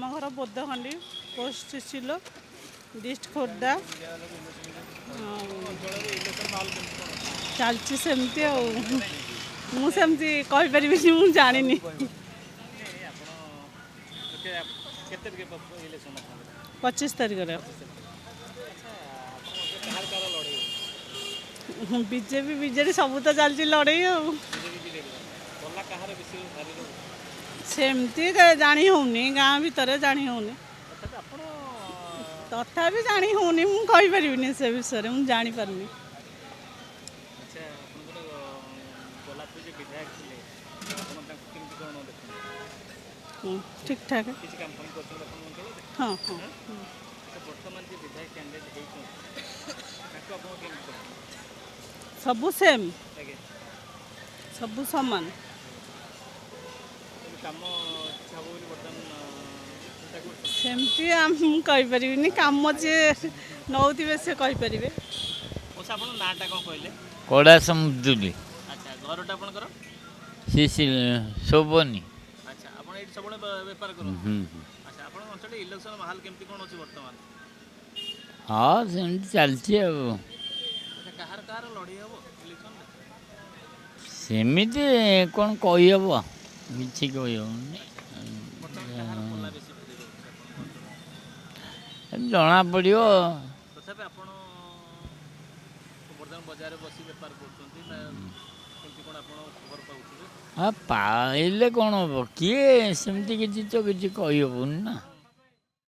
ଆମ ଘର ବୋଦଖଣ୍ଡି ପୋଷ୍ଟ ସିଲୋ ଡିଷ୍ଟ ଖୋର୍ଦ୍ଧା ଚାଲିଛି ସେମିତି ଆଉ ମୁଁ ସେମିତି କହିପାରିବିନି ମୁଁ ଜାଣିନି 25 ତାରିଖରେ ବିଜେପି ବିଜେଡି ସବୁ ତ ଚାଲିଛି ଲଢ଼େଇ ଆଉ ସେମିତି ଜାଣି ହେଉନି ଗାଁ ଭିତରେ ଜାଣି ହେଉନି ତଥାପି ଜାଣି ହେଉନି ମୁଁ କହିପାରିବିନି ସେ ବିଷୟରେ ମୁଁ ଜାଣିପାରୁନି ଠିକ୍ ଠାକ୍ ହଁ ହଁ ସବୁ ସେମ୍ ସବୁ ସମାନ ସେମିତି ମୁଁ କହିପାରିବିନି କାମ ଯିଏ ନେଉଥିବେ ସେ କହିପାରିବେ କଡ଼ା ସମୁଦ୍ରୀ ଘରଟା ଆପଣଙ୍କର ଶୋଭନି ଆଚ୍ଛା ଆପଣ ଏଇଠି ସବୁବେଳେ ବେପାର କରନ୍ତି ଆଚ୍ଛା ଆପଣଙ୍କ ଅଞ୍ଚଳରେ ଇଲେକ୍ସନ ମାହୋଲ କେମିତି କ'ଣ ଅଛି ବର୍ତ୍ତମାନ ହଁ ସେମିତି ଚାଲିଛି ଆଉ ଆଚ୍ଛା କାହାର ଲଢ଼େଇ ହେବ ଇଲେକ୍ସନରେ ସେମିତି କ'ଣ କହିହେବ କିଛି କହିହେବନି ବର୍ତ୍ତମାନ କାହାର ପଲ୍ଲା ବେଶୀ ଭାରି ରହୁଛି ଆପଣଙ୍କ ଅଞ୍ଚଳରେ ଜଣାପଡ଼ିବ ତଥାପି ଆପଣ ବର୍ତ୍ତମାନ ବଜାରରେ ବସି ବେପାର କରୁଛନ୍ତି ନା କେମିତି କ'ଣ ଆପଣ ଖବର ପାଉଥିବେ ପାଇଲେ କ'ଣ ହେବ କିଏ ସେମିତି କିଛି ତ କିଛି କହିହେବନି ନା